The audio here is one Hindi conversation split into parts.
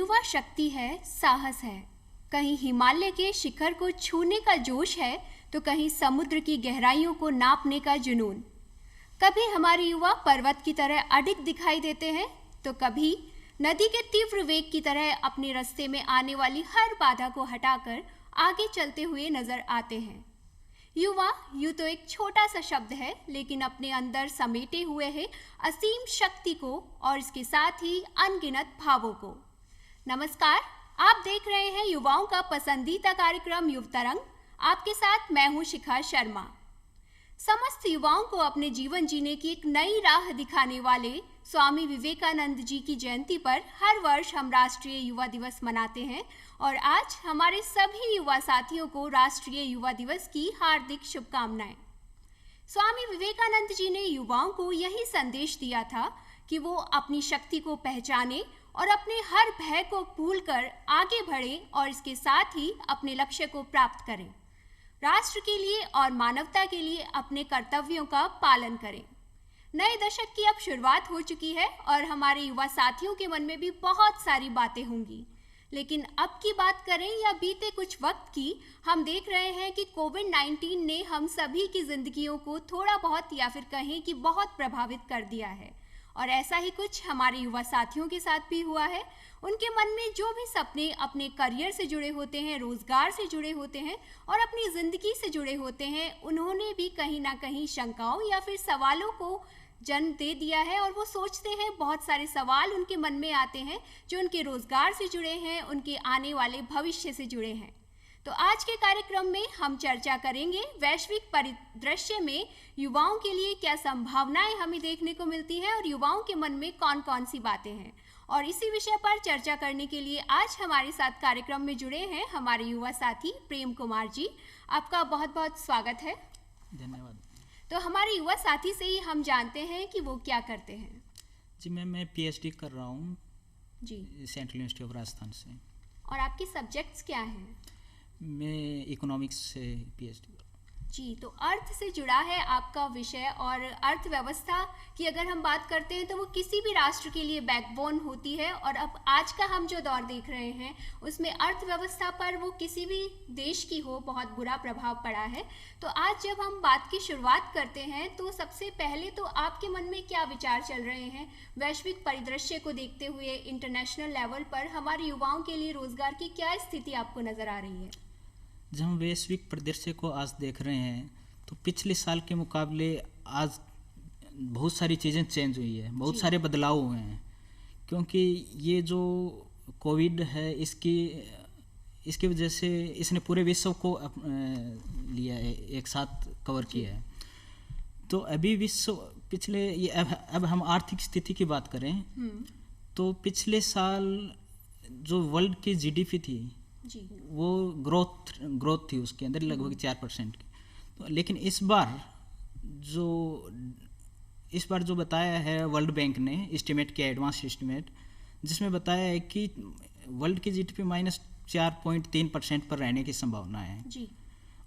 युवा शक्ति है, साहस है। कहीं हिमालय के शिखर को छूने का जोश है तो कहीं समुद्र की गहराइयों को नापने का जुनून। कभी हमारे युवा पर्वत की तरह अडिग दिखाई देते हैं तो कभी नदी के तीव्र वेग की तरह अपने रास्ते में आने वाली हर बाधा को हटाकर आगे चलते हुए नजर आते हैं। युवा यूं तो एक छोटा सा शब्द है, लेकिन अपने अंदर समेटे हुए है असीम शक्ति को और इसके साथ ही अनगिनत भावों को। नमस्कार, आप देख रहे हैं युवाओं का पसंदीदा कार्यक्रम युव तरंग। आपके साथ मैं हूं शिखा शर्मा। समस्त युवाओं को अपने जीवन जीने की एक नई राह दिखाने वाले स्वामी विवेकानंद जी की जयंती पर हर वर्ष हम राष्ट्रीय युवा दिवस मनाते हैं और आज हमारे सभी युवा साथियों को राष्ट्रीय युवा दिवस की हार्दिक शुभकामनाएं। स्वामी विवेकानंद जी ने युवाओं को यही संदेश दिया था कि वो अपनी शक्ति को पहचाने और अपने हर भय को भूलकर आगे बढ़े और इसके साथ ही अपने लक्ष्य को प्राप्त करें। राष्ट्र के लिए और मानवता के लिए अपने कर्तव्यों का पालन करें। नए दशक की अब शुरुआत हो चुकी है और हमारे युवा साथियों के मन में भी बहुत सारी बातें होंगी, लेकिन अब की बात करें या बीते कुछ वक्त की, हम देख रहे हैं कि कोविड-19 ने हम सभी की जिंदगियों को थोड़ा बहुत या फिर कहें कि बहुत प्रभावित कर दिया है और ऐसा ही कुछ हमारे युवा साथियों के साथ भी हुआ है। उनके मन में जो भी सपने अपने करियर से जुड़े होते हैं, रोजगार से जुड़े होते हैं और अपनी जिंदगी से जुड़े होते हैं, उन्होंने भी कहीं ना कहीं शंकाओं या फिर सवालों को जन्म दे दिया है और वो सोचते हैं, बहुत सारे सवाल उनके मन में आते हैं जो उनके रोजगार से जुड़े हैं, उनके आने वाले भविष्य से जुड़े हैं। तो आज के कार्यक्रम में हम चर्चा करेंगे वैश्विक परिदृश्य में युवाओं के लिए क्या संभावनाएं हमें देखने को मिलती हैं और युवाओं के मन में कौन कौन सी बातें हैं। और इसी विषय पर चर्चा करने के लिए आज हमारे साथ कार्यक्रम में जुड़े हैं हमारे युवा साथी प्रेम कुमार जी। आपका बहुत बहुत स्वागत है। धन्यवाद। तो हमारे युवा साथी से ही हम जानते हैं कि वो क्या करते हैं। जी मैं पीएचडी कर रहा हूँ जी, सेंट्रल यूनिवर्सिटी ऑफ राजस्थान से। और आपके सब्जेक्ट्स क्या हैं? मैं इकोनॉमिक्स से पीएचडी कर रहा हूँ। जी, तो अर्थ से जुड़ा है आपका विषय और अर्थव्यवस्था की अगर हम बात करते हैं तो वो किसी भी राष्ट्र के लिए बैकबोन होती है और अब आज का हम जो दौर देख रहे हैं उसमें अर्थव्यवस्था पर वो किसी भी देश की हो बहुत बुरा प्रभाव पड़ा है। तो आज जब हम बात की शुरुआत करते हैं तो सबसे पहले तो आपके मन में क्या विचार चल रहे हैं वैश्विक परिदृश्य को देखते हुए? इंटरनेशनल लेवल पर हमारे युवाओं के लिए रोजगार की क्या स्थिति आपको नजर आ रही है? जब हम वैश्विक परिदृश्य को आज देख रहे हैं तो पिछले साल के मुकाबले आज बहुत सारी चीज़ें चेंज हुई है, बहुत सारे बदलाव हुए हैं। क्योंकि ये जो कोविड है इसकी वजह से इसने पूरे विश्व को लिया है, एक साथ कवर किया है। तो अभी विश्व पिछले ये अब हम आर्थिक स्थिति की बात करें तो पिछले साल जो वर्ल्ड की जीडीपी थी जी, वो ग्रोथ थी उसके अंदर लगभग 4% की। तो लेकिन इस बार जो बताया है वर्ल्ड बैंक ने एस्टिमेट किया, एडवांस एस्टिमेट, जिसमें बताया है कि वर्ल्ड की जीडीपी -4.3% पर रहने की संभावना है जी।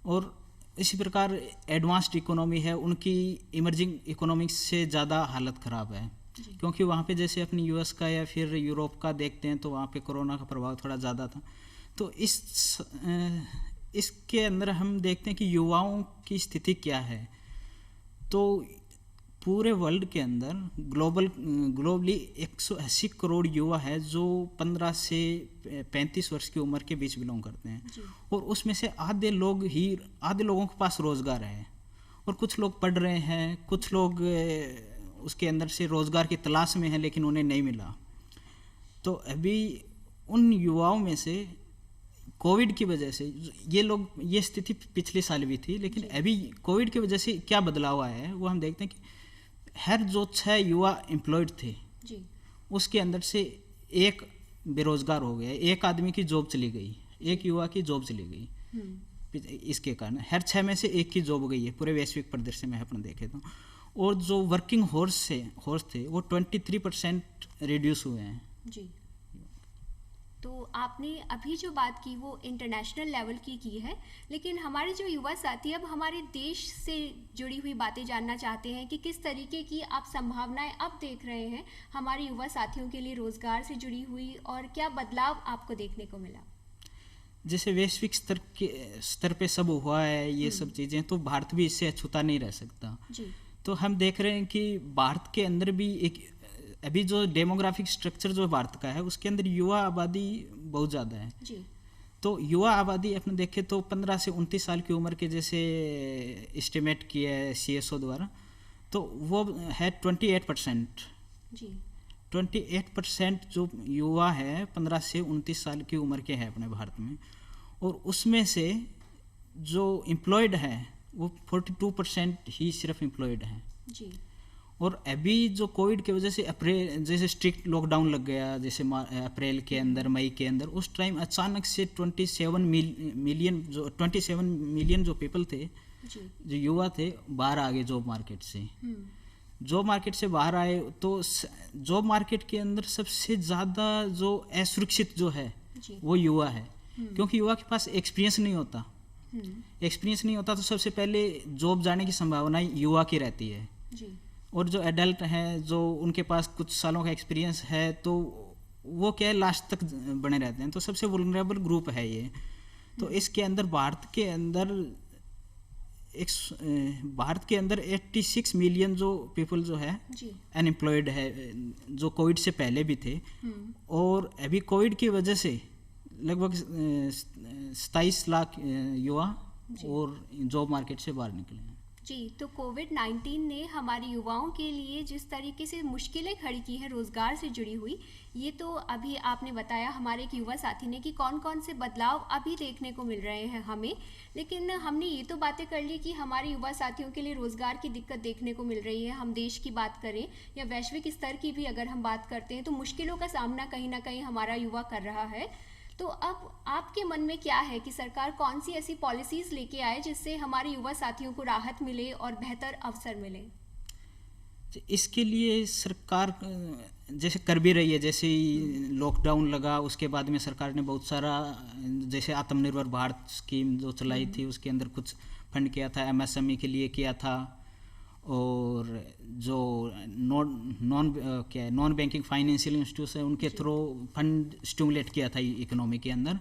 और इसी प्रकार एडवांस्ड इकोनॉमी है, उनकी इमर्जिंग इकोनॉमिक्स से ज़्यादा हालत ख़राब है। क्योंकि वहाँ पे जैसे अपनी यूएस का या फिर यूरोप का देखते हैं तो वहाँ पे कोरोना का प्रभाव थोड़ा ज़्यादा था। तो इसके अंदर हम देखते हैं कि युवाओं की स्थिति क्या है। तो पूरे वर्ल्ड के अंदर ग्लोबली 180 करोड़ युवा है जो 15 से 35 वर्ष की उम्र के बीच बिलोंग करते हैं और उसमें से आधे लोगों के पास रोजगार है और कुछ लोग पढ़ रहे हैं, कुछ लोग उसके अंदर से रोजगार की तलाश में हैं लेकिन उन्हें नहीं मिला। तो अभी उन युवाओं में से कोविड की वजह से ये स्थिति पिछले साल भी थी, लेकिन अभी कोविड की वजह से क्या बदलाव आया है वो हम देखते हैं कि हर जो 6 युवा एम्प्लॉयड थे जी, उसके अंदर से एक बेरोजगार हो गया, एक आदमी की जॉब चली गई, एक युवा की जॉब चली गई। इसके कारण हर 6 में से एक की जॉब गई है पूरे वैश्विक परिदृश्य में अपन देखें तो। और जो वर्किंग हॉर्स थे वो 23% रिड्यूस हुए हैं। जी। तो आपने अभी जो बात की वो इंटरनेशनल लेवल की है, लेकिन हमारे जो युवा साथी अब हमारे देश से जुड़ी हुई बातें जानना चाहते हैं कि किस तरीके की आप संभावनाएं अब देख रहे हैं हमारे युवा साथियों के लिए रोजगार से जुड़ी हुई, और क्या बदलाव आपको देखने को मिला। जैसे वैश्विक स्तर पे सब हुआ है ये सब चीज़ें, तो भारत भी इससे अछूता नहीं रह सकता। जी। तो हम देख रहे हैं कि भारत के अंदर भी एक अभी जो डेमोग्राफिक स्ट्रक्चर जो भारत का है उसके अंदर युवा आबादी बहुत ज़्यादा है। जी। तो युवा आबादी अपने देखें तो 15 से 29 साल की उम्र के जैसे एस्टिमेट किया है CSO द्वारा, तो वो है 28%। जी। 28% जो युवा है 15 से 29 साल की उम्र के हैं अपने भारत में, और उसमें से जो एम्प्लॉयड है वो 42% ही सिर्फ एम्प्लॉयड हैं। जी। और अभी जो कोविड की वजह से अप्रैल जैसे स्ट्रिक्ट लॉकडाउन लग गया, जैसे अप्रैल के अंदर मई के अंदर, उस टाइम अचानक से 27 मिलियन जो पीपल थे, जी। जो युवा थे, बाहर आ गए जॉब मार्केट से। जॉब मार्केट से बाहर आए तो जॉब मार्केट के अंदर सबसे ज़्यादा जो असुरक्षित जो है जी। वो युवा है, क्योंकि युवा के पास एक्सपीरियंस नहीं होता। एक्सपीरियंस नहीं होता तो सबसे पहले जॉब जाने की संभावना युवा की रहती है। जी। और जो एडल्ट हैं जो उनके पास कुछ सालों का एक्सपीरियंस है तो वो क्या है लास्ट तक बने रहते हैं, तो सबसे वुल्नरेबल ग्रुप है ये। तो इसके अंदर भारत के अंदर 86 मिलियन जो पीपल जो है अनएम्प्लॉयड है, जो कोविड से पहले भी थे, और अभी कोविड की वजह से लगभग 27 लाख युवा और जॉब मार्केट से बाहर निकले हैं। जी। तो कोविड-19 ने हमारे युवाओं के लिए जिस तरीके से मुश्किलें खड़ी की हैं रोज़गार से जुड़ी हुई, ये तो अभी आपने बताया हमारे एक युवा साथी ने कि कौन कौन से बदलाव अभी देखने को मिल रहे हैं हमें, लेकिन हमने ये तो बातें कर ली कि हमारे युवा साथियों के लिए रोज़गार की दिक्कत देखने को मिल रही है। हम देश की बात करें या वैश्विक स्तर की भी अगर हम बात करते हैं तो मुश्किलों का सामना कहीं ना कहीं हमारा युवा कर रहा है। तो अब आपके मन में क्या है कि सरकार कौन सी ऐसी पॉलिसीज़ लेके आए जिससे हमारे युवा साथियों को राहत मिले और बेहतर अवसर मिले। इसके लिए सरकार जैसे कर भी रही है, जैसे ही लॉकडाउन लगा उसके बाद में सरकार ने बहुत सारा जैसे आत्मनिर्भर भारत स्कीम जो चलाई थी उसके अंदर कुछ फंड किया था, MSME के लिए किया था, और जो नॉन बैंकिंग फाइनेंशियल इंस्टीट्यूशन है उनके थ्रू फंड स्टिमुलेट किया था इकोनॉमी के अंदर।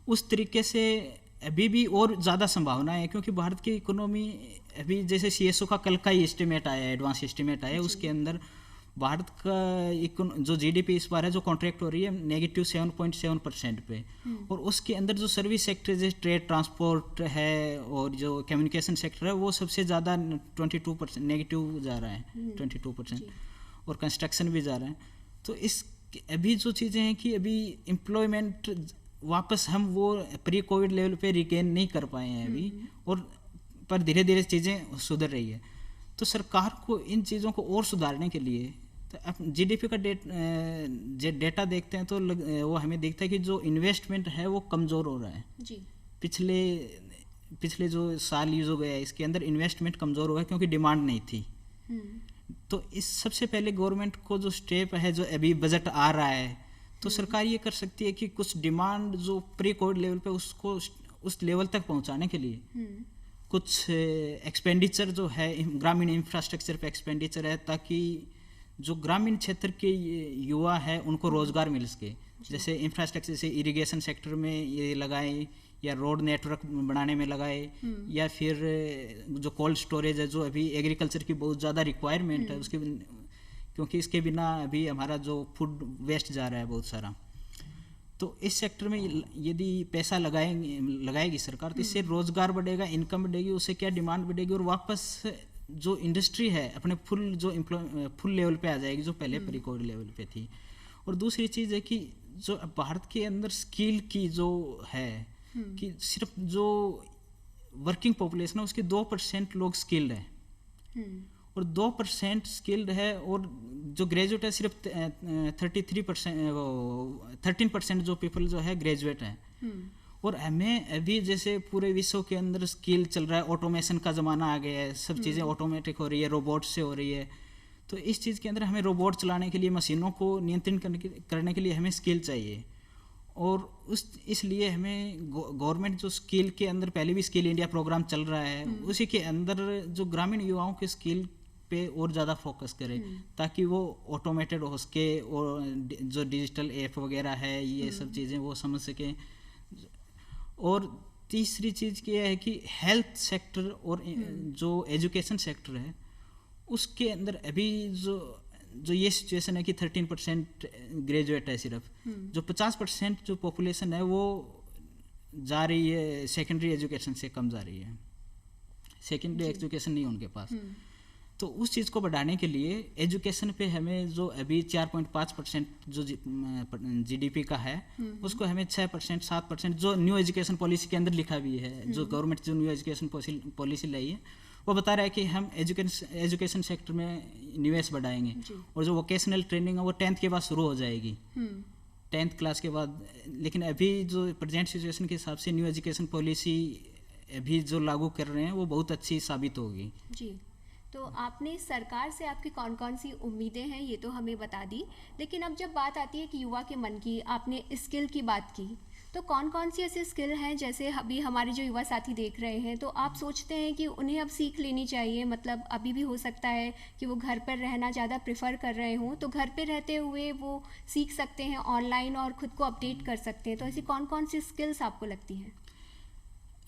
उस तरीके से अभी भी और ज़्यादा संभावना है, क्योंकि भारत की इकोनॉमी अभी जैसे CSO का कल का ही एस्टिमेट आया, एडवांस एस्टिमेट आया, उसके अंदर भारत का जो GDP इस बार है जो कॉन्ट्रैक्ट हो रही है -7.7% पे, और उसके अंदर जो सर्विस सेक्टर जैसे ट्रेड ट्रांसपोर्ट है और जो कम्युनिकेशन सेक्टर है वो सबसे ज़्यादा 22% नेगेटिव जा रहा है, 22%, और कंस्ट्रक्शन भी जा रहा है। तो इस अभी जो चीज़ें हैं कि अभी एम्प्लॉयमेंट वापस हम वो प्री कोविड लेवल पे रिगेन नहीं कर पाए हैं अभी, और पर धीरे धीरे चीज़ें सुधर रही है। तो सरकार को इन चीज़ों को और सुधारने के लिए तो GDP का डेटा देखते हैं तो वो हमें दिखता है कि जो इन्वेस्टमेंट है वो कमज़ोर हो रहा है जी। पिछले जो साल यूज हो गया है इसके अंदर इन्वेस्टमेंट कमज़ोर हुआ है क्योंकि डिमांड नहीं थी। तो इस सबसे पहले गवर्नमेंट को जो स्टेप है, जो अभी बजट आ रहा है, तो सरकार ये कर सकती है कि कुछ डिमांड जो प्री कोविड लेवल पे उसको उस लेवल तक पहुंचाने के लिए कुछ एक्सपेंडिचर जो है ग्रामीण इंफ्रास्ट्रक्चर पे एक्सपेंडिचर है, ताकि जो ग्रामीण क्षेत्र के युवा है उनको रोजगार मिल सके। जैसे इंफ्रास्ट्रक्चर से इरिगेशन सेक्टर में ये लगाए, या रोड नेटवर्क बनाने में लगाए, या फिर जो कोल्ड स्टोरेज है जो अभी एग्रीकल्चर की बहुत ज़्यादा रिक्वायरमेंट है उसके, क्योंकि इसके बिना अभी हमारा जो फूड वेस्ट जा रहा है बहुत सारा। तो इस सेक्टर में यदि पैसा लगाएगी सरकार तो इससे रोजगार बढ़ेगा, इनकम बढ़ेगी, उससे क्या डिमांड बढ़ेगी, और वापस जो इंडस्ट्री है अपने फुल लेवल पे आ जाएगी जो पहले प्री कोविड लेवल पे थी। और दूसरी चीज़ है कि जो भारत के अंदर स्किल की जो है कि सिर्फ जो वर्किंग पॉपुलेशन है उसके 2% लोग स्किल्ड है, और 2% स्किल्ड है, और जो ग्रेजुएट है सिर्फ 13% जो पीपल जो है ग्रेजुएट है। और हमें अभी जैसे पूरे विश्व के अंदर स्किल चल रहा है, ऑटोमेशन का ज़माना आ गया है, सब चीज़ें ऑटोमेटिक हो रही है, रोबोट से हो रही है। तो इस चीज़ के अंदर हमें रोबोट चलाने के लिए, मशीनों को नियंत्रण करने के लिए हमें स्किल चाहिए। और उस इसलिए हमें गवर्नमेंट जो स्किल के अंदर पहले भी स्किल इंडिया प्रोग्राम चल रहा है, उसी के अंदर जो ग्रामीण युवाओं के स्किल पे और ज़्यादा फोकस करें, ताकि वो ऑटोमेटेड हो सके और जो डिजिटल ऐप वगैरह है ये सब चीज़ें वो समझ सकें। और तीसरी चीज़ ये है कि हेल्थ सेक्टर और जो एजुकेशन सेक्टर है उसके अंदर अभी जो ये सिचुएशन है कि 13% ग्रेजुएट है सिर्फ, जो 50% जो पॉपुलेशन है वो जा रही है सेकेंडरी एजुकेशन से कम जा रही है, सेकेंडरी एजुकेशन नहीं उनके पास। तो उस चीज़ को बढ़ाने के लिए एजुकेशन पे हमें जो अभी 4.5% जो जीडीपी का है उसको हमें 6% 7% जो न्यू एजुकेशन पॉलिसी के अंदर लिखा भी है, जो गवर्नमेंट जो न्यू एजुकेशन पॉलिसी लाई है वो बता रहा है कि हम एजुकेशन सेक्टर में निवेश बढ़ाएंगे, और जो वोकेशनल ट्रेनिंग है वो 10th के बाद शुरू हो जाएगी, 10th क्लास के बाद। लेकिन अभी जो प्रेजेंट सिचुएशन के हिसाब से न्यू एजुकेशन पॉलिसी अभी जो लागू कर रहे हैं वो बहुत अच्छी साबित होगी। जी, तो आपने सरकार से आपकी कौन कौन सी उम्मीदें हैं ये तो हमें बता दी, लेकिन अब जब बात आती है कि युवा के मन की, आपने स्किल की बात की, तो कौन कौन सी ऐसे स्किल हैं जैसे अभी हमारे जो युवा साथी देख रहे हैं तो आप सोचते हैं कि उन्हें अब सीख लेनी चाहिए? मतलब अभी भी हो सकता है कि वो घर पर रहना ज़्यादा प्रेफर कर रहे हों, तो घर पे रहते हुए वो सीख सकते हैं ऑनलाइन और ख़ुद को अपडेट कर सकते हैं, तो ऐसी कौन कौन सी स्किल्स आपको लगती हैं?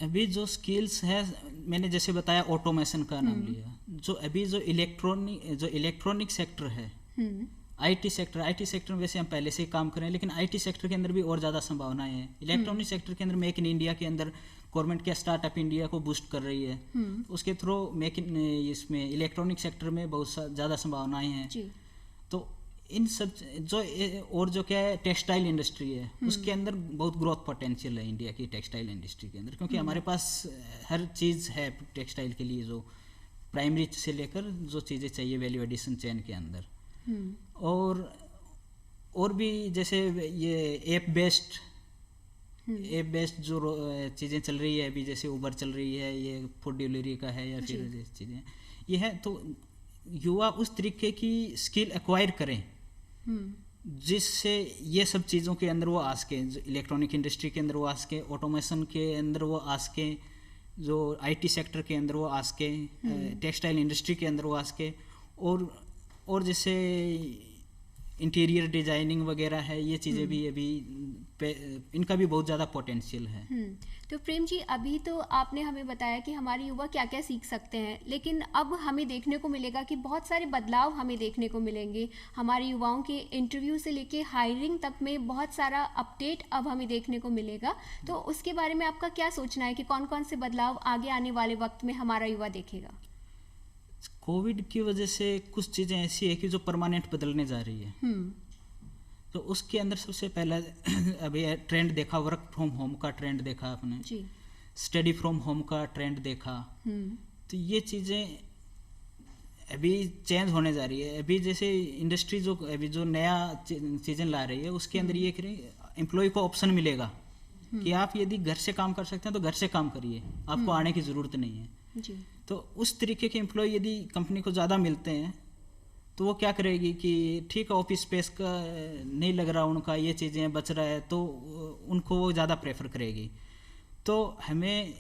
अभी जो स्किल्स है मैंने जैसे बताया ऑटोमेशन का नाम लिया, जो अभी जो इलेक्ट्रॉनिक सेक्टर है, आईटी सेक्टर में वैसे हम पहले से ही काम कर रहे हैं, लेकिन आईटी सेक्टर के अंदर भी और ज़्यादा संभावनाएं हैं। इलेक्ट्रॉनिक सेक्टर के अंदर मेक इन इंडिया के अंदर गवर्नमेंट क्या स्टार्टअप इंडिया को बूस्ट कर रही है, उसके थ्रू मेक इन इसमें इलेक्ट्रॉनिक सेक्टर में बहुत ज़्यादा संभावनाएं हैं। तो इन सब और जो क्या है टेक्सटाइल इंडस्ट्री है उसके अंदर बहुत ग्रोथ पोटेंशियल है इंडिया की टेक्सटाइल इंडस्ट्री के अंदर, क्योंकि हमारे पास हर चीज़ है टेक्सटाइल के लिए, जो प्राइमरी से लेकर जो चीज़ें चाहिए वैल्यू एडिशन चेन के अंदर। और भी जैसे ये ऐप बेस्ड जो चीज़ें चल रही है अभी, जैसे उबर चल रही है, ये फूड डिलीवरी का है या फिर चीज़ें ये है, तो युवा उस तरीके की स्किल एक्वायर करें जिससे ये सब चीज़ों के अंदर वो आ सके, इलेक्ट्रॉनिक इंडस्ट्री के अंदर वो आ सके, ऑटोमेशन के अंदर वो आ सके, जो आईटी सेक्टर के अंदर वो आ सके, टेक्सटाइल इंडस्ट्री के अंदर वो आ सके, और जैसे इंटीरियर डिजाइनिंग वगैरह है, ये चीज़ें भी अभी इनका भी बहुत ज़्यादा पोटेंशियल है। तो प्रेम जी, अभी तो आपने हमें बताया कि हमारे युवा क्या क्या सीख सकते हैं, लेकिन अब हमें देखने को मिलेगा कि बहुत सारे बदलाव हमें देखने को मिलेंगे। हमारे युवाओं के इंटरव्यू से लेके हायरिंग तक में बहुत सारा अपडेट अब हमें देखने को मिलेगा, तो उसके बारे में आपका क्या सोचना है कि कौन कौन से बदलाव आगे आने वाले वक्त में हमारा युवा देखेगा? कोविड की वजह से कुछ चीज़ें ऐसी है कि जो परमानेंट बदलने जा रही है। तो उसके अंदर सबसे पहला अभी ट्रेंड देखा, वर्क फ्रॉम होम का ट्रेंड देखा आपने, स्टडी फ्रॉम होम का ट्रेंड देखा। तो ये चीज़ें अभी चेंज होने जा रही है। अभी जैसे इंडस्ट्री जो अभी जो नया चीज़ें ला रही है उसके अंदर ये करें, एम्प्लॉय को ऑप्शन मिलेगा कि आप यदि घर से काम कर सकते हैं तो घर से काम करिए, आपको आने की ज़रूरत नहीं है। तो उस तरीके के एम्प्लॉय यदि कंपनी को ज़्यादा मिलते हैं तो वो क्या करेगी कि ठीक है ऑफिस स्पेस का नहीं लग रहा उनका, ये चीज़ें बच रहा है, तो उनको वो ज़्यादा प्रेफर करेगी। तो हमें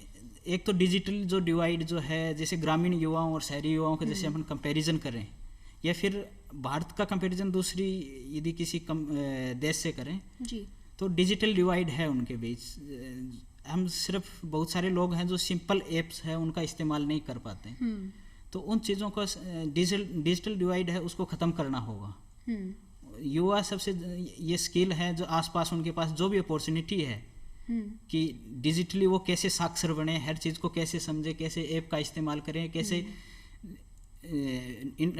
एक तो डिजिटल जो डिवाइड जो है, जैसे ग्रामीण युवाओं और शहरी युवाओं का जैसे हम कंपैरिजन करें, या फिर भारत का कंपैरिजन दूसरी यदि किसी देश से करें तो डिजिटल डिवाइड है उनके बीच। हम सिर्फ बहुत सारे लोग हैं जो सिंपल एप्स है उनका इस्तेमाल नहीं कर पाते, तो उन चीज़ों को डिजिटल डिवाइड है उसको ख़त्म करना होगा। युवा सबसे ये स्किल है जो आसपास उनके पास जो भी अपॉर्चुनिटी है कि डिजिटली वो कैसे साक्षर बने, हर चीज़ को कैसे समझे, कैसे ऐप का इस्तेमाल करें, कैसे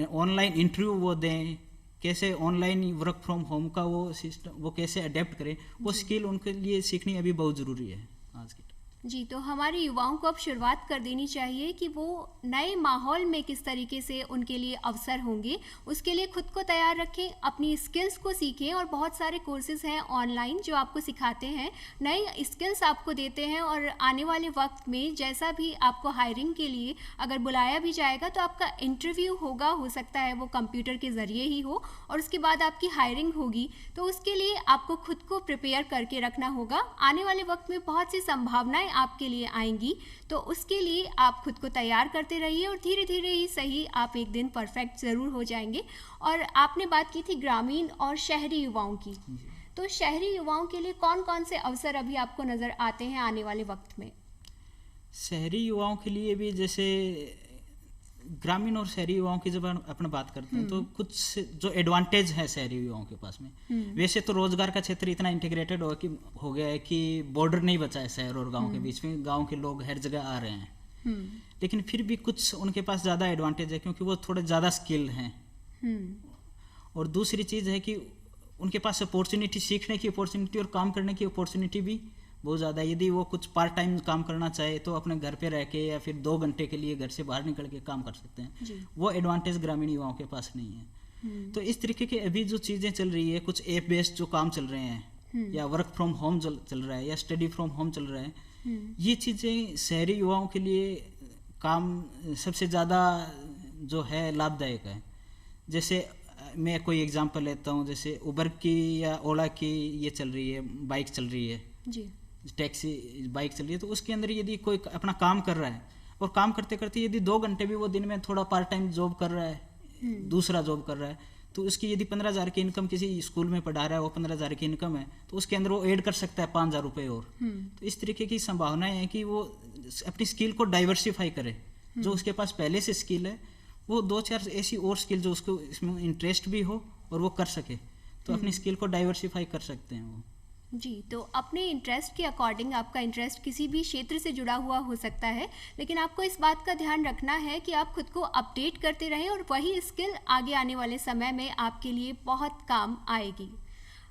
ऑनलाइन इंटरव्यू वो दें, कैसे ऑनलाइन वर्क फ्रॉम होम का वो सिस्टम वो कैसे अडेप्ट करें, वो स्किल उनके लिए सीखनी अभी बहुत ज़रूरी है आज की। जी, तो हमारे युवाओं को अब शुरुआत कर देनी चाहिए कि वो नए माहौल में किस तरीके से उनके लिए अवसर होंगे, उसके लिए खुद को तैयार रखें, अपनी स्किल्स को सीखें और बहुत सारे कोर्सेज़ हैं ऑनलाइन जो आपको सिखाते हैं, नई स्किल्स आपको देते हैं और आने वाले वक्त में जैसा भी आपको हायरिंग के लिए अगर बुलाया भी जाएगा तो आपका इंटरव्यू होगा, हो सकता है वो कंप्यूटर के ज़रिए ही हो और उसके बाद आपकी हायरिंग होगी, तो उसके लिए आपको खुद को प्रिपेयर करके रखना होगा। आने वाले वक्त में बहुत सी संभावनाएं आपके लिए आएंगी, तो उसके लिए आप खुद को तैयार करते रहिए और धीरे धीरे ही सही आप एक दिन परफेक्ट ज़रूर हो जाएंगे। और आपने बात की थी ग्रामीण और शहरी युवाओं की, तो शहरी युवाओं के लिए कौन कौन से अवसर अभी आपको नज़र आते हैं आने वाले वक्त में? शहरी युवाओं के लिए भी जैसे ग्रामीण और शहरी युवाओं की जब अपन बात करते हैं तो कुछ जो एडवांटेज है शहरी युवाओं के पास में, वैसे तो रोजगार का क्षेत्र इतना इंटीग्रेटेड हो गया है कि बॉर्डर नहीं बचा है शहर और गांव के बीच में, गांव के लोग हर जगह आ रहे हैं। लेकिन फिर भी कुछ उनके पास ज़्यादा एडवांटेज है क्योंकि वो थोड़े ज़्यादा स्किल्ड हैं। और दूसरी चीज़ है कि उनके पास अपॉर्चुनिटी, सीखने की अपॉर्चुनिटी और काम करने की अपॉर्चुनिटी भी बहुत ज़्यादा है। यदि वो कुछ पार्ट टाइम काम करना चाहे तो अपने घर पे रह के या फिर 2 घंटे के लिए घर से बाहर निकल के काम कर सकते हैं। वो एडवांटेज ग्रामीण युवाओं के पास नहीं है। तो इस तरीके के अभी जो चीज़ें चल रही है, कुछ ऐप बेस्ड जो काम चल रहे हैं या वर्क फ्रॉम होम चल रहा है या स्टडी फ्रॉम होम चल रहा है, ये चीज़ें शहरी युवाओं के लिए काम सबसे ज़्यादा जो है लाभदायक है। जैसे मैं कोई एग्जांपल लेता हूँ, जैसे उबर की या ओला की ये चल रही है, बाइक चल रही है जी, टैक्सी बाइक चल रही है, तो उसके अंदर यदि कोई अपना काम कर रहा है और काम करते करते यदि 2 घंटे भी वो दिन में थोड़ा पार्ट टाइम जॉब कर रहा है, दूसरा जॉब कर रहा है, तो उसकी यदि 15,000 की इनकम, किसी स्कूल में पढ़ा रहा है वो 15,000 की इनकम है, तो उसके अंदर वो ऐड कर सकता है 5,000 रुपये और। तो इस तरीके की संभावनाएं हैं कि वो अपनी स्किल को डाइवर्सिफाई करे। जो उसके पास पहले से स्किल है वो 2-4 ऐसी और स्किल जो उसको इसमें इंटरेस्ट भी हो और वो कर सके, तो अपनी स्किल को डाइवर्सिफाई कर सकते हैं वो। जी, तो अपने इंटरेस्ट के अकॉर्डिंग, आपका इंटरेस्ट किसी भी क्षेत्र से जुड़ा हुआ हो सकता है, लेकिन आपको इस बात का ध्यान रखना है कि आप खुद को अपडेट करते रहें और वही स्किल आगे आने वाले समय में आपके लिए बहुत काम आएगी।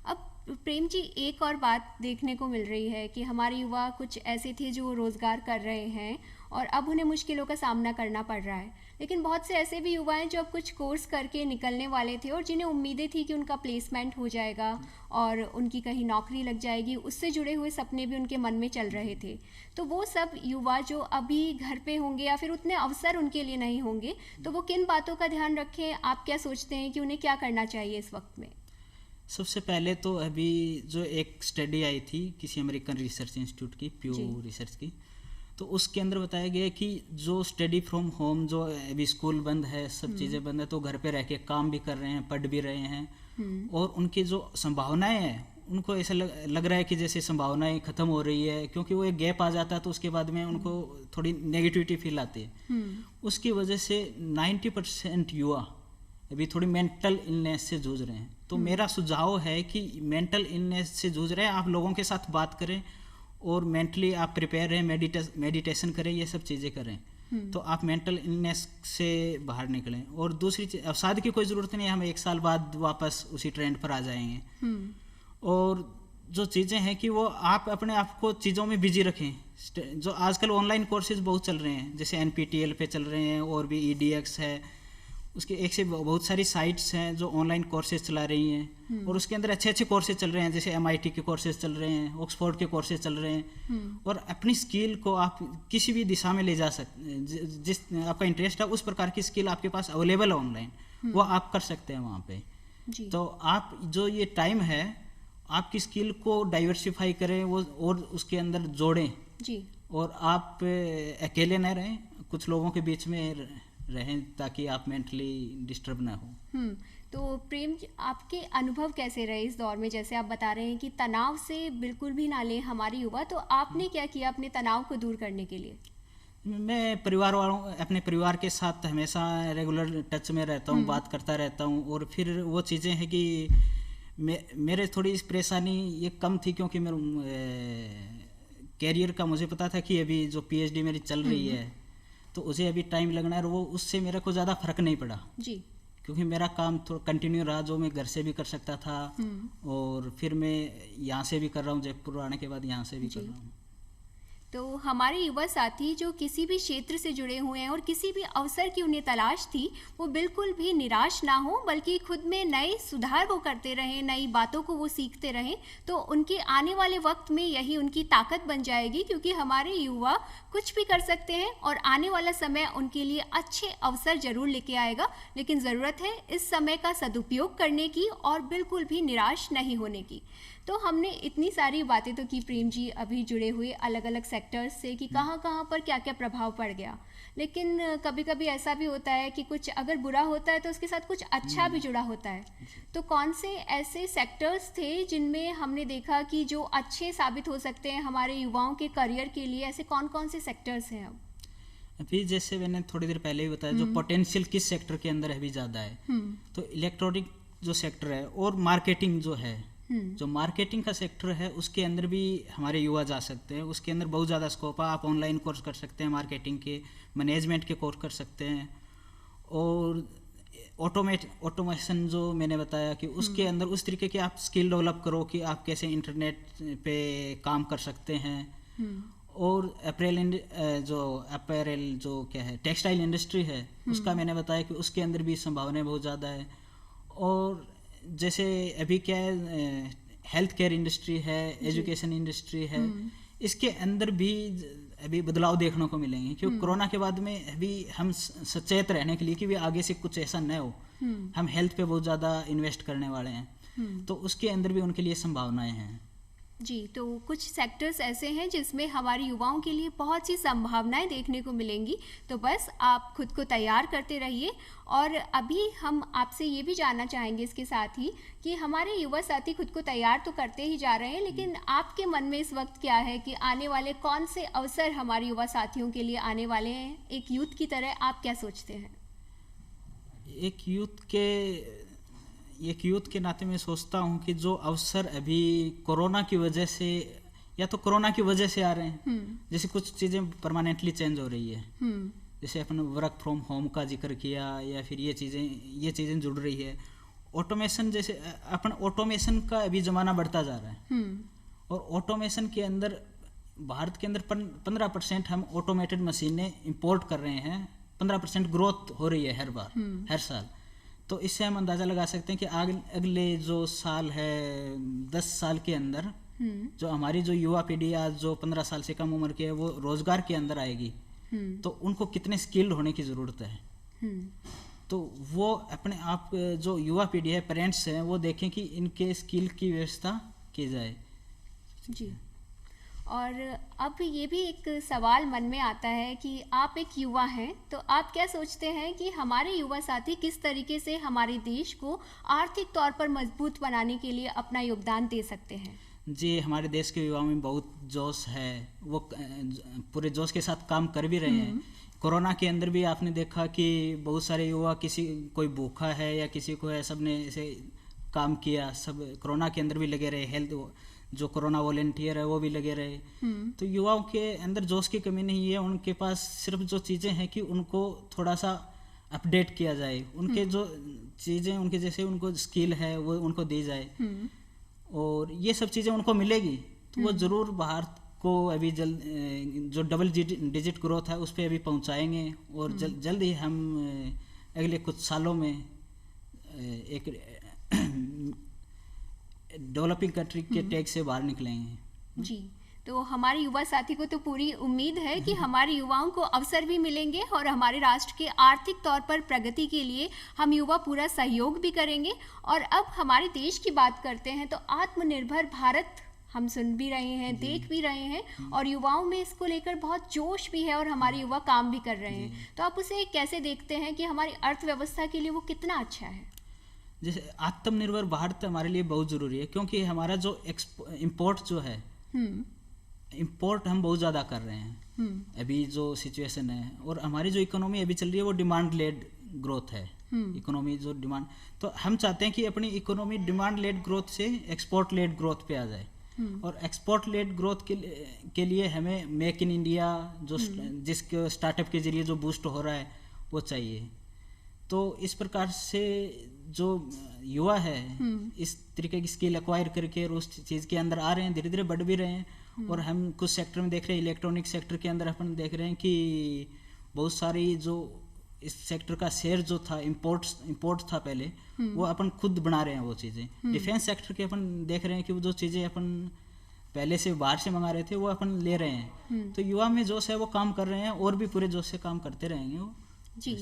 अब प्रेम जी, एक और बात देखने को मिल रही है कि हमारे युवा कुछ ऐसे थे जो रोज़गार कर रहे हैं और अब उन्हें मुश्किलों का सामना करना पड़ रहा है, लेकिन बहुत से ऐसे भी युवा हैं जो अब कुछ कोर्स करके निकलने वाले थे और जिन्हें उम्मीदें थी कि उनका प्लेसमेंट हो जाएगा और उनकी कहीं नौकरी लग जाएगी, उससे जुड़े हुए सपने भी उनके मन में चल रहे थे। तो वो सब युवा जो अभी घर पे होंगे या फिर उतने अवसर उनके लिए नहीं होंगे, तो वो किन बातों का ध्यान रखें? आप क्या सोचते हैं कि उन्हें क्या करना चाहिए इस वक्त में? सबसे पहले तो अभी जो एक स्टडी आई थी किसी अमेरिकन रिसर्च इंस्टीट्यूट की, प्यू रिसर्च की, तो उसके अंदर बताया गया कि जो स्टडी फ्रॉम होम, जो अभी स्कूल बंद है, सब चीज़ें बंद है, तो घर पे रह के काम भी कर रहे हैं, पढ़ भी रहे हैं और उनकी जो संभावनाएं हैं, उनको ऐसा लग रहा है कि जैसे संभावनाएं ख़त्म हो रही है, क्योंकि वो एक गैप आ जाता है तो उसके बाद में उनको थोड़ी नेगेटिविटी फील आती है। उसकी वजह से 90% युवा अभी थोड़ी मेंटल इलनेस से जूझ रहे हैं। तो मेरा सुझाव है कि मेंटल इलनेस से जूझ रहे हैं, आप लोगों के साथ बात करें और मेंटली आप प्रिपेयर रहें, मेडिटेशन करें, ये सब चीज़ें करें, तो आप मेंटल इलनेस से बाहर निकलें। और दूसरी चीज़, अवसाद की कोई ज़रूरत नहीं है, हम 1 साल बाद वापस उसी ट्रेंड पर आ जाएंगे। और जो चीज़ें हैं कि वो आप अपने आप को चीज़ों में बिजी रखें। जो आजकल ऑनलाइन कोर्सेज बहुत चल रहे हैं, जैसे NPTEL पे चल रहे हैं और भी EDX है, उसके एक से बहुत सारी साइट्स हैं जो ऑनलाइन कोर्सेज चला रही हैं और उसके अंदर अच्छे अच्छे कोर्सेज चल रहे हैं, जैसे MIT के कोर्सेज चल रहे हैं, ऑक्सफोर्ड के कोर्सेज चल रहे हैं। और अपनी स्किल को आप किसी भी दिशा में ले जा सकते हैं, जिस आपका इंटरेस्ट है उस प्रकार की स्किल आपके पास अवेलेबल है ऑनलाइन, वो आप कर सकते हैं वहाँ पे जी। तो आप जो ये टाइम है, आपकी स्किल को डाइवर्सिफाई करें वो और उसके अंदर जोड़ें जी। और आप अकेले न रहें, कुछ लोगों के बीच में रहें ताकि आप मेंटली डिस्टर्ब ना हो। तो प्रेम, आपके अनुभव कैसे रहे इस दौर में? जैसे आप बता रहे हैं कि तनाव से बिल्कुल भी ना लें हमारे युवा, तो आपने क्या किया अपने तनाव को दूर करने के लिए? मैं अपने परिवार के साथ हमेशा रेगुलर टच में रहता हूँ, बात करता रहता हूँ। और फिर वो चीज़ें हैं कि मेरे थोड़ी इस परेशानी ये कम थी, क्योंकि मेरे कैरियर का मुझे पता था कि अभी जो PhD मेरी चल रही है तो उसे अभी टाइम लगना है, और वो उससे मेरे को ज़्यादा फर्क नहीं पड़ा जी, क्योंकि मेरा काम थोड़ा कंटिन्यू रहा, जो मैं घर से भी कर सकता था और फिर मैं यहाँ से भी कर रहा हूँ, जयपुर आने के बाद यहाँ से भी कर रहा हूँ। तो हमारे युवा साथी जो किसी भी क्षेत्र से जुड़े हुए हैं और किसी भी अवसर की उन्हें तलाश थी, वो बिल्कुल भी निराश ना हो, बल्कि खुद में नए सुधार वो करते रहें, नई बातों को वो सीखते रहें, तो उनके आने वाले वक्त में यही उनकी ताकत बन जाएगी, क्योंकि हमारे युवा कुछ भी कर सकते हैं और आने वाला समय उनके लिए अच्छे अवसर जरूर लेके आएगा। लेकिन ज़रूरत है इस समय का सदुपयोग करने की और बिल्कुल भी निराश नहीं होने की। तो हमने इतनी सारी बातें तो की प्रेम जी, अभी जुड़े हुए अलग अलग सेक्टर्स से, कि कहाँ कहाँ पर क्या क्या प्रभाव पड़ गया। लेकिन कभी कभी ऐसा भी होता है कि कुछ अगर बुरा होता है तो उसके साथ कुछ अच्छा भी जुड़ा होता है। तो कौन से ऐसे सेक्टर्स थे जिनमें हमने देखा कि जो अच्छे साबित हो सकते हैं हमारे युवाओं के करियर के लिए? ऐसे कौन कौन से सेक्टर्स हैं? अब अभी जैसे मैंने थोड़ी देर पहले ही बताया, जो पोटेंशियल किस सेक्टर के अंदर अभी ज़्यादा है, तो इलेक्ट्रॉनिक जो सेक्टर है और मार्केटिंग जो है, जो मार्केटिंग का सेक्टर है उसके अंदर भी हमारे युवा जा सकते हैं। उसके अंदर बहुत ज़्यादा स्कोप है। आप ऑनलाइन कोर्स कर सकते हैं, मार्केटिंग के, मैनेजमेंट के कोर्स कर सकते हैं। और ऑटोमेशन जो मैंने बताया कि उसके अंदर उस तरीके की आप स्किल डेवलप करो कि आप कैसे इंटरनेट पे काम कर सकते हैं। और अपैरल जो क्या है, टेक्सटाइल इंडस्ट्री है, उसका मैंने बताया कि उसके अंदर भी संभावनाएं बहुत ज़्यादा है। और जैसे अभी क्या है, हेल्थ केयर इंडस्ट्री है, एजुकेशन इंडस्ट्री है, इसके अंदर भी अभी बदलाव देखने को मिलेंगे। क्योंकि कोरोना के बाद में अभी हम सचेत रहने के लिए कि भी आगे से कुछ ऐसा न हो, हम हेल्थ पे बहुत ज़्यादा इन्वेस्ट करने वाले हैं, तो उसके अंदर भी उनके लिए संभावनाएं हैं। जी, तो कुछ सेक्टर्स ऐसे हैं जिसमें हमारे युवाओं के लिए बहुत सी संभावनाएं देखने को मिलेंगी। तो बस आप खुद को तैयार करते रहिए। और अभी हम आपसे ये भी जानना चाहेंगे इसके साथ ही कि हमारे युवा साथी खुद को तैयार तो करते ही जा रहे हैं, लेकिन आपके मन में इस वक्त क्या है कि आने वाले कौन से अवसर हमारे युवा साथियों के लिए आने वाले हैं? एक यूथ की तरह आप क्या सोचते हैं? एक यूथ के नाते मैं सोचता हूँ कि जो अवसर अभी कोरोना की वजह से, या तो कोरोना की वजह से आ रहे हैं, जैसे कुछ चीज़ें परमानेंटली चेंज हो रही है, जैसे अपने वर्क फ्रॉम होम का जिक्र किया, या फिर ये चीज़ें जुड़ रही है। ऑटोमेशन, जैसे अपन ऑटोमेशन का अभी ज़माना बढ़ता जा रहा है, और ऑटोमेशन के अंदर भारत के अंदर 15% हम ऑटोमेटेड मशीनें इंपोर्ट कर रहे हैं। 15% ग्रोथ हो रही है हर साल। तो इससे हम अंदाज़ा लगा सकते हैं कि अगले जो साल है, 10 साल के अंदर जो हमारी जो युवा पीढ़ी आज जो 15 साल से कम उम्र की है, वो रोजगार के अंदर आएगी, तो उनको कितने स्किल्ड होने की ज़रूरत है। तो वो अपने आप, जो युवा पीढ़ी है, पेरेंट्स हैं, वो देखें कि इनके स्किल की व्यवस्था की जाए। जी, और अब ये भी एक सवाल मन में आता है कि आप एक युवा हैं, तो आप क्या सोचते हैं कि हमारे युवा साथी किस तरीके से हमारे देश को आर्थिक तौर पर मजबूत बनाने के लिए अपना योगदान दे सकते हैं? जी, हमारे देश के युवाओं में बहुत जोश है, वो पूरे जोश के साथ काम कर भी रहे हैं। कोरोना के अंदर भी आपने देखा कि बहुत सारे युवा, कोई भूखा है या किसी को है, सब ने ऐसे काम किया, सब कोरोना के अंदर भी लगे रहे। हेल्थ जो कोरोना वॉलेंटियर है वो भी लगे रहे। तो युवाओं के अंदर जोश की कमी नहीं है, उनके पास सिर्फ जो चीज़ें हैं कि उनको थोड़ा सा अपडेट किया जाए, उनके जो चीज़ें, उनके जैसे उनको स्किल है वो उनको दी जाए, और ये सब चीज़ें उनको मिलेगी तो वो ज़रूर भारत को अभी जो डबल डिजिट ग्रोथ है उस पर अभी पहुंचाएंगे। और जल्द ही हम अगले कुछ सालों में एक डेवलपिंग कंट्री के टैग से बाहर निकलेंगे। जी, तो हमारे युवा साथी को तो पूरी उम्मीद है कि हमारे युवाओं को अवसर भी मिलेंगे और हमारे राष्ट्र के आर्थिक तौर पर प्रगति के लिए हम युवा पूरा सहयोग भी करेंगे। और अब हमारे देश की बात करते हैं, तो आत्मनिर्भर भारत हम सुन भी रहे हैं, देख भी रहे हैं, और युवाओं में इसको लेकर बहुत जोश भी है और हमारे युवा काम भी कर रहे हैं। तो आप उसे कैसे देखते हैं कि हमारी अर्थव्यवस्था के लिए वो कितना अच्छा है? जैसे आत्मनिर्भर भारत हमारे लिए बहुत ज़रूरी है, क्योंकि हमारा जो इम्पोर्ट जो है, इम्पोर्ट हम बहुत ज़्यादा कर रहे हैं अभी जो सिचुएशन है। और हमारी जो इकोनॉमी अभी चल रही है वो डिमांड लेड ग्रोथ है। इकोनॉमी जो डिमांड, तो हम चाहते हैं कि अपनी इकोनॉमी डिमांड लेड ग्रोथ से एक्सपोर्ट लेड ग्रोथ पे आ जाए। और एक्सपोर्ट लेड ग्रोथ के लिए हमें मेक इन इंडिया, जो जिसके स्टार्टअप के जरिए जो बूस्ट हो रहा है वो चाहिए। तो इस प्रकार से जो युवा है इस तरीके की स्किल एक्वायर करके और उस चीज़ के अंदर आ रहे हैं, धीरे धीरे बढ़ भी रहे हैं। और हम कुछ सेक्टर में देख रहे हैं, इलेक्ट्रॉनिक सेक्टर के अंदर अपन देख रहे हैं कि बहुत सारी जो इस सेक्टर का शेयर जो था इंपोर्ट था पहले, वो अपन खुद बना रहे हैं वो चीज़ें। डिफेंस सेक्टर के अपन देख रहे हैं कि वो जो चीज़ें अपन पहले से बाहर से मंगा रहे थे वो अपन ले रहे हैं। तो युवा में जोश है वो काम कर रहे हैं और भी पूरे जोश से काम करते रहेंगे वो। जी,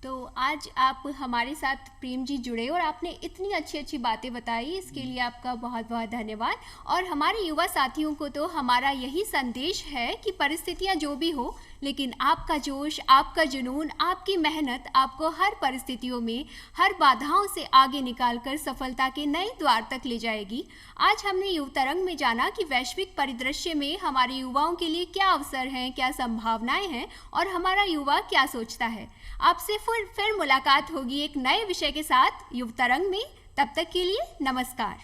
तो आज आप हमारे साथ प्रेम जी जुड़े और आपने इतनी अच्छी अच्छी बातें बताई, इसके लिए आपका बहुत बहुत धन्यवाद। और हमारे युवा साथियों को तो हमारा यही संदेश है कि परिस्थितियां जो भी हो, लेकिन आपका जोश, आपका जुनून, आपकी मेहनत आपको हर परिस्थितियों में, हर बाधाओं से आगे निकालकर सफलता के नए द्वार तक ले जाएगी। आज हमने युव तरंग में जाना कि वैश्विक परिदृश्य में हमारे युवाओं के लिए क्या अवसर हैं, क्या संभावनाएं हैं और हमारा युवा क्या सोचता है। आपसे फिर मुलाकात होगी एक नए विषय के साथ युव तरंग में। तब तक के लिए नमस्कार।